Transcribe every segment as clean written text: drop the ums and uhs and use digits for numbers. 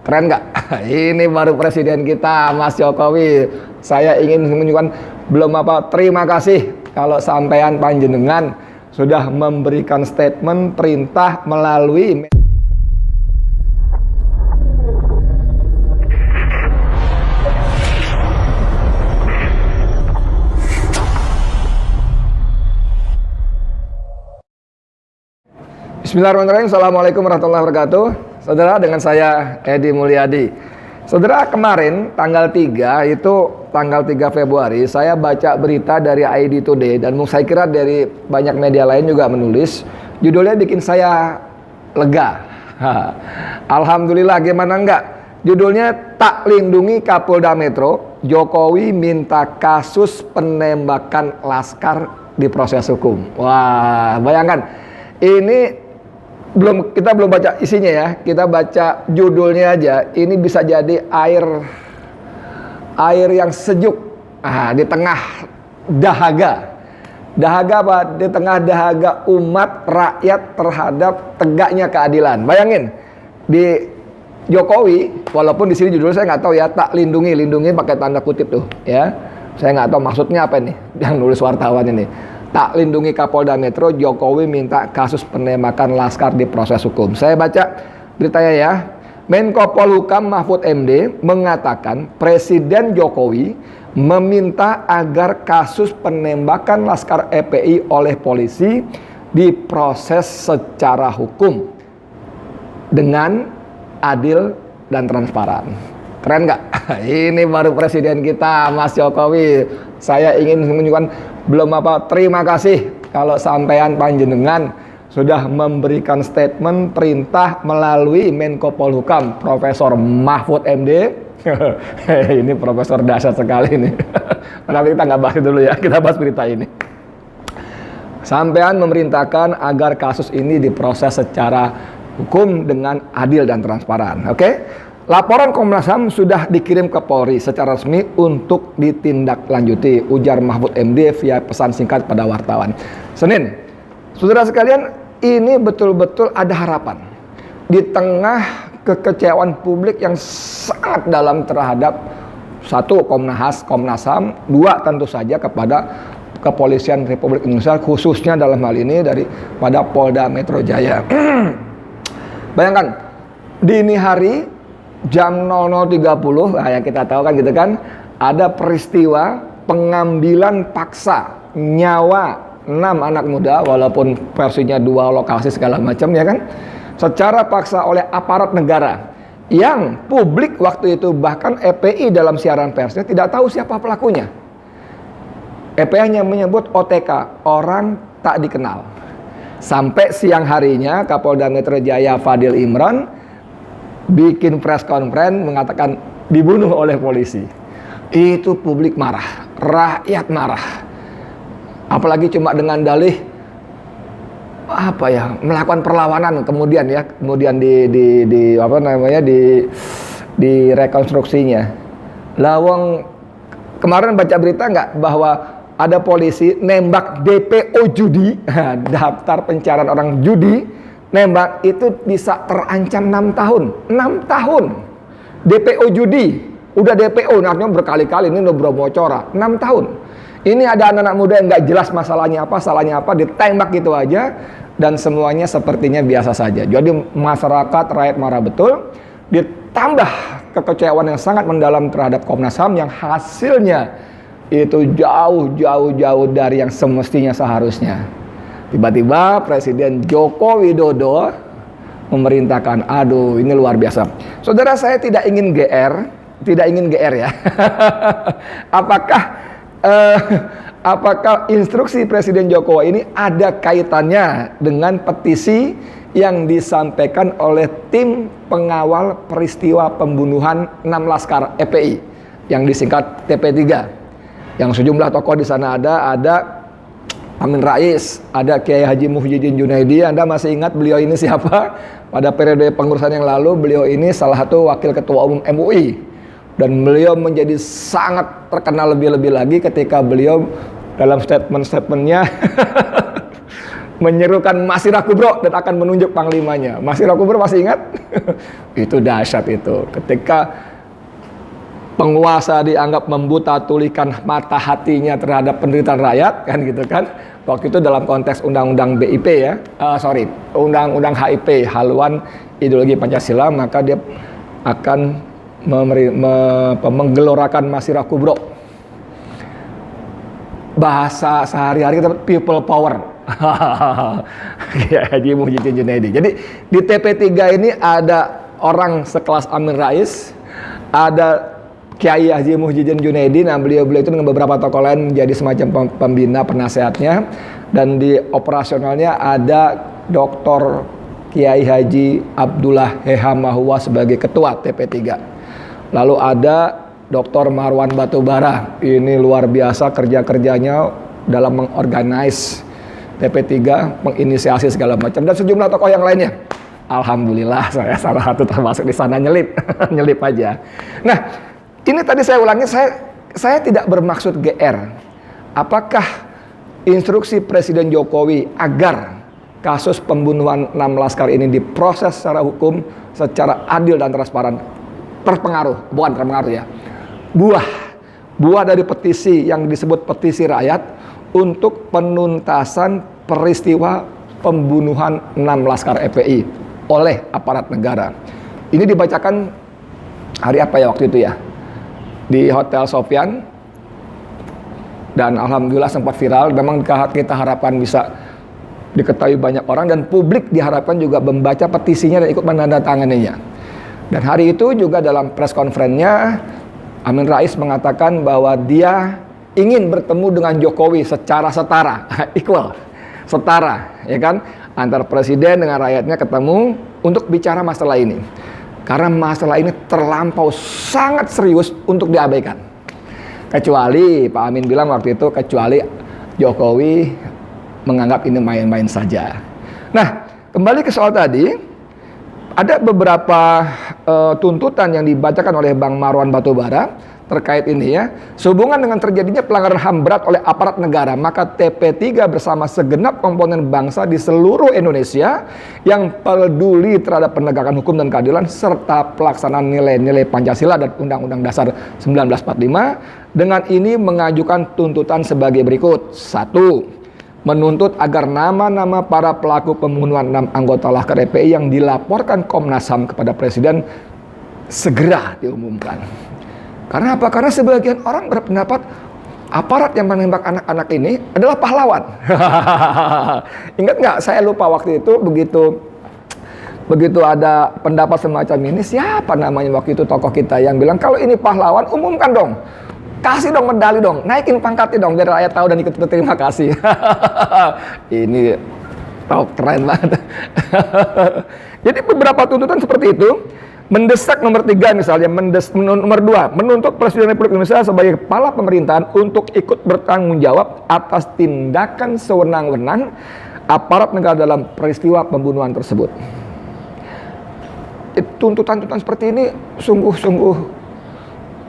Keren nggak? Ini baru presiden kita, Mas Jokowi. Saya ingin menunjukkan terima kasih kalau sampean panjenengan sudah memberikan statement perintah melalui Bismillahirrahmanirrahim. Assalamualaikum warahmatullahi wabarakatuh. Saudara, dengan saya Edi Mulyadi. Saudara, kemarin tanggal 3 Februari saya baca berita dari ID Today, dan saya kira dari banyak media lain juga menulis. Judulnya bikin saya lega. Alhamdulillah, gimana enggak? Judulnya, tak lindungi Kapolda Metro, Jokowi minta kasus penembakan Laskar diproses hukum. Wah, bayangkan. Ini kita belum baca isinya ya, kita baca judulnya aja. Ini bisa jadi air yang sejuk di tengah dahaga apa? Di tengah dahaga umat rakyat terhadap tegaknya keadilan. Bayangin, di Jokowi, walaupun di sini judulnya saya nggak tahu ya, tak lindungi pakai tanda kutip tuh ya. Saya nggak tahu maksudnya apa nih yang nulis wartawan ini. Tak lindungi Kapolda Metro, Jokowi minta kasus penembakan Laskar diproses hukum. Saya baca beritanya ya. Menko Polhukam Mahfud MD mengatakan Presiden Jokowi meminta agar kasus penembakan Laskar FPI oleh polisi diproses secara hukum dengan adil dan transparan. Keren nggak? Ini baru presiden kita, Mas Jokowi. Saya ingin menunjukkan terima kasih kalau sampean panjenengan sudah memberikan statement perintah melalui Menko Polhukam Profesor Mahfud MD. Ini profesor dahsyat sekali ini. Tapi kita nggak bahas dulu ya, kita bahas berita ini. Sampean memerintahkan agar kasus ini diproses secara hukum dengan adil dan transparan. Oke? Laporan Komnas HAM sudah dikirim ke Polri secara resmi untuk ditindaklanjuti, ujar Mahfud MD via pesan singkat pada wartawan Senin. Saudara sekalian, ini betul-betul ada harapan di tengah kekecewaan publik yang sangat dalam terhadap satu, Komnas HAM, dua, tentu saja kepada Kepolisian Republik Indonesia, khususnya dalam hal ini pada Polda Metro Jaya. Bayangkan, dini hari jam 00.30, yang kita tahu kan gitu kan, ada peristiwa pengambilan paksa nyawa 6 anak muda, walaupun versinya 2 lokasi segala macam ya kan, secara paksa oleh aparat negara, yang publik waktu itu bahkan EPI dalam siaran persnya tidak tahu siapa pelakunya. EPI hanya menyebut OTK, orang tak dikenal. Sampai siang harinya Kapolda Metro Jaya Fadil Imran bikin press conference mengatakan dibunuh oleh polisi. Itu publik marah, rakyat marah. Apalagi cuma dengan dalih melakukan perlawanan, kemudian di rekonstruksinya. Lawang kemarin baca berita nggak bahwa ada polisi nembak DPO judi, daftar pencarian orang judi. Nembak itu bisa terancam 6 tahun. 6 tahun. DPO judi. Udah DPO, artinya berkali-kali, ini udah bromocora. 6 tahun. Ini ada anak-anak muda yang gak jelas masalahnya apa, ditembak gitu aja. Dan semuanya sepertinya biasa saja. Jadi masyarakat, rakyat marah betul. Ditambah kekecewaan yang sangat mendalam terhadap Komnas HAM yang hasilnya itu jauh dari yang semestinya seharusnya. Tiba-tiba Presiden Joko Widodo memerintahkan, aduh ini luar biasa. Saudara, saya tidak ingin GR ya. Apakah instruksi Presiden Jokowi ini ada kaitannya dengan petisi yang disampaikan oleh tim pengawal peristiwa pembunuhan 6 Laskar FPI yang disingkat TP3, yang sejumlah tokoh di sana ada Amin Rais, ada Kiai Haji Muhyiddin Junaidi. Anda masih ingat beliau ini siapa? Pada periode pengurusan yang lalu, beliau ini salah satu wakil ketua umum MUI. Dan beliau menjadi sangat terkenal lebih-lebih lagi ketika beliau dalam statement-statementnya menyerukan Masirah Kubro dan akan menunjuk panglimanya. Masirah Kubro masih ingat? Itu dahsyat itu. Ketika penguasa dianggap membuta tulikan mata hatinya terhadap penderitaan rakyat, kan gitu kan. Waktu itu dalam konteks undang-undang BIP ya, undang-undang HIP, haluan ideologi Pancasila, maka dia akan menggelorakan Masirah Kubro. Bahasa sehari-hari kita people power. Haji Muhyiddin Junaidi. Jadi di TP3 ini ada orang sekelas Amin Rais, ada Kiai Haji Muhyiddin Junaidi. Nah, beliau itu dengan beberapa tokoh lain menjadi semacam pembina penasehatnya, dan di operasionalnya ada Dr. Kiai Haji Abdullah Heha Mahua sebagai ketua TP3. Lalu ada Dr. Marwan Batubara. Ini luar biasa kerja-kerjanya dalam mengorganize TP3, menginisiasi segala macam, dan sejumlah tokoh yang lainnya. Alhamdulillah saya salah satu termasuk di sana, nyelip nyelip aja. Nah, ini tadi saya ulangi, saya tidak bermaksud GR. Apakah instruksi Presiden Jokowi agar kasus pembunuhan 6 laskar ini diproses secara hukum, secara adil dan transparan terpengaruh? Bukan terpengaruh ya. Buah dari petisi yang disebut petisi rakyat untuk penuntasan peristiwa pembunuhan 6 laskar FPI oleh aparat negara. Ini dibacakan hari apa ya waktu itu ya? Di Hotel Sofyan, dan alhamdulillah sempat viral. Memang kita harapkan bisa diketahui banyak orang, dan publik diharapkan juga membaca petisinya dan ikut menandatanganinya. Dan hari itu juga dalam press conference-nya Amin Rais mengatakan bahwa dia ingin bertemu dengan Jokowi secara setara, equal, setara, ya kan, antar presiden dengan rakyatnya ketemu untuk bicara masalah ini. Karena masalah ini terlampau sangat serius untuk diabaikan. Kecuali Pak Amin bilang waktu itu, kecuali Jokowi menganggap ini main-main saja. Nah, kembali ke soal tadi, ada beberapa tuntutan yang dibacakan oleh Bang Marwan Batubara terkait ini ya. Sehubungan dengan terjadinya pelanggaran HAM berat oleh aparat negara, maka TP3 bersama segenap komponen bangsa di seluruh Indonesia yang peduli terhadap penegakan hukum dan keadilan serta pelaksanaan nilai-nilai Pancasila dan Undang-Undang Dasar 1945 dengan ini mengajukan tuntutan sebagai berikut. 1. Menuntut agar nama-nama para pelaku pembunuhan 6 anggota Laskar FPI yang dilaporkan Komnas HAM kepada Presiden segera diumumkan. Karena apa? Karena sebagian orang berpendapat aparat yang menembak anak-anak ini adalah pahlawan. Ingat nggak? Saya lupa waktu itu begitu ada pendapat semacam ini, siapa namanya waktu itu tokoh kita yang bilang kalau ini pahlawan umumkan dong. Kasih dong medali dong, naikin pangkatnya dong biar rakyat tahu dan ikut berterima kasih. Ini top, keren banget. Jadi beberapa tuntutan seperti itu. Mendesak nomor 3 misalnya, nomor 2, menuntut Presiden Republik Indonesia sebagai kepala pemerintahan untuk ikut bertanggung jawab atas tindakan sewenang-wenang aparat negara dalam peristiwa pembunuhan tersebut. Tuntutan-tuntutan seperti ini sungguh-sungguh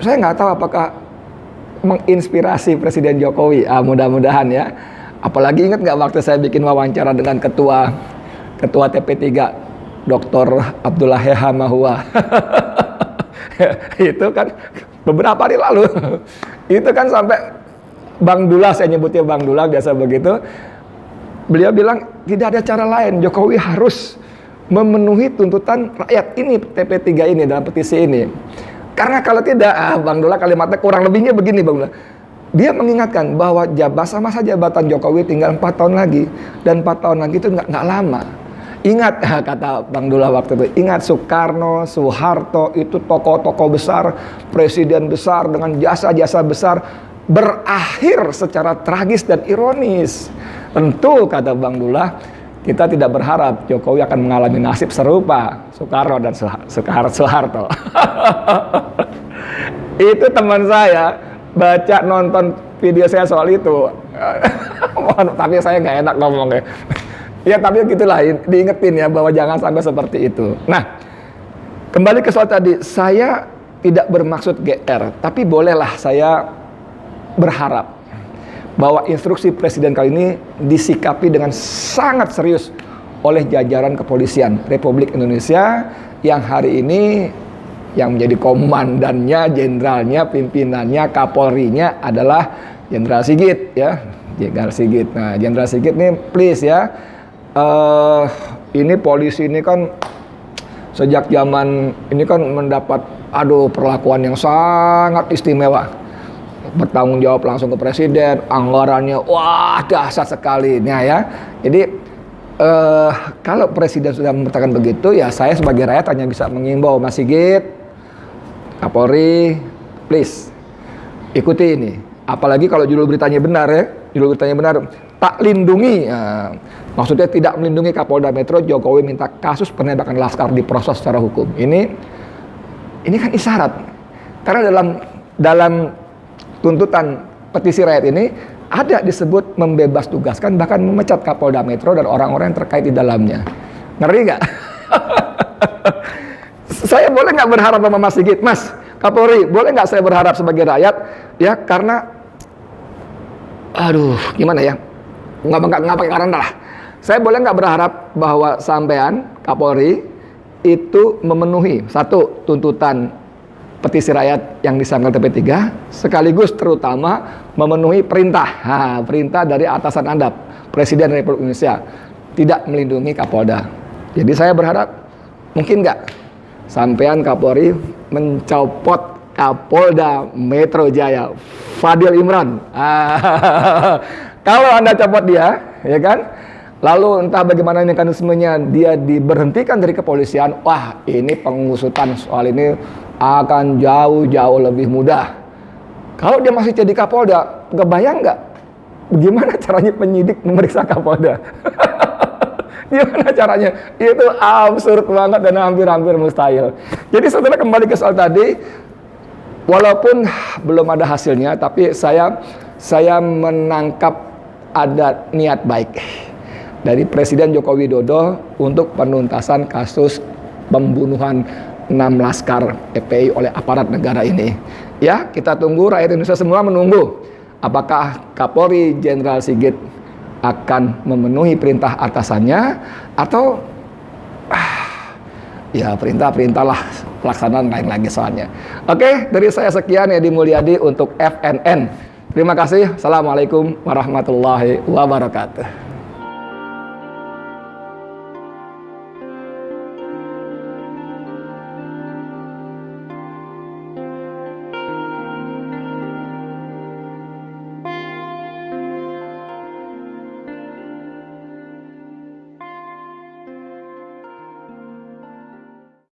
saya nggak tahu apakah menginspirasi Presiden Jokowi. Mudah-mudahan ya. Apalagi ingat nggak waktu saya bikin wawancara dengan ketua TP3 Dr. Abdullah Heha Mahua. Itu kan beberapa hari lalu. Itu kan sampai Bang Dula, saya nyebutnya Bang Dula biasa begitu. Beliau bilang tidak ada cara lain, Jokowi harus memenuhi tuntutan rakyat ini, TP3 ini dalam petisi ini. Karena kalau tidak, Bang Dula kalimatnya kurang lebihnya begini Bang Dula. Dia mengingatkan bahwa masa jabatan Jokowi tinggal 4 tahun lagi. Dan 4 tahun lagi itu nggak lama. Ingat, kata Bang Dula waktu itu, ingat Soekarno, Soeharto itu tokoh-tokoh besar, presiden besar dengan jasa-jasa besar, berakhir secara tragis dan ironis. Tentu, kata Bang Dula, kita tidak berharap Jokowi akan mengalami nasib serupa Soekarno dan Soeharto. Itu teman saya baca nonton video saya soal itu. Tapi saya nggak enak ngomongnya. Ya tapi gitulah, diingetin ya bahwa jangan sampai seperti itu. Nah, kembali ke soal tadi, saya tidak bermaksud GR, tapi bolehlah saya berharap bahwa instruksi Presiden kali ini disikapi dengan sangat serius oleh jajaran kepolisian Republik Indonesia yang hari ini yang menjadi komandannya, jenderalnya, pimpinannya, Kapolrinya adalah Jenderal Sigit ya. Jenderal Sigit. Nah, Jenderal Sigit nih please ya. Ini polisi ini kan sejak zaman ini kan mendapat perlakuan yang sangat istimewa. Bertanggung jawab langsung ke presiden, anggarannya wah dahsyat sekali. Nah ya. Jadi kalau presiden sudah mengatakan begitu ya saya sebagai rakyat hanya bisa mengimbau Mas Sigit, Kapolri, please ikuti ini. Apalagi kalau judul beritanya benar ya. Judul beritanya benar, tak lindungi. Maksudnya tidak melindungi Kapolda Metro, Jokowi minta kasus penembakan Laskar diproses secara hukum. Ini kan isyarat. Karena dalam tuntutan petisi rakyat ini ada disebut membebas tugaskan bahkan memecat Kapolda Metro dan orang-orang yang terkait di dalamnya. Ngeri nggak? Saya boleh nggak berharap sama Mas Sigit, Mas Kapolri, boleh nggak saya berharap sebagai rakyat ya, karena gimana ya, nggak pakai karena lah. Saya boleh nggak berharap bahwa sampean Kapolri itu memenuhi satu tuntutan petisi rakyat yang disampaikan TP3 sekaligus terutama memenuhi perintah dari atasan Anda, Presiden Republik Indonesia, tidak melindungi Kapolda. Jadi saya berharap mungkin nggak sampean Kapolri mencopot Kapolda Metro Jaya, Fadil Imran. Kalau Anda copot dia, ya kan? Lalu entah bagaimana mekanismenya dia diberhentikan dari kepolisian, wah ini pengusutan soal ini akan jauh-jauh lebih mudah. Kalau dia masih jadi Kapolda, kebayang nggak gimana caranya penyidik memeriksa Kapolda? Gimana caranya? Itu absurd banget dan hampir-hampir mustahil. Jadi setelah kembali ke soal tadi, walaupun belum ada hasilnya, tapi saya menangkap ada niat baik dari Presiden Joko Widodo untuk penuntasan kasus pembunuhan 6 laskar FPI oleh aparat negara ini. Ya, kita tunggu, rakyat Indonesia semua menunggu apakah Kapolri Jenderal Sigit akan memenuhi perintah atasannya atau ya perintah lah, pelaksanaan lain lagi soalnya. Oke, dari saya sekian, Edi Mulyadi untuk FNN. Terima kasih. Assalamualaikum warahmatullahi wabarakatuh.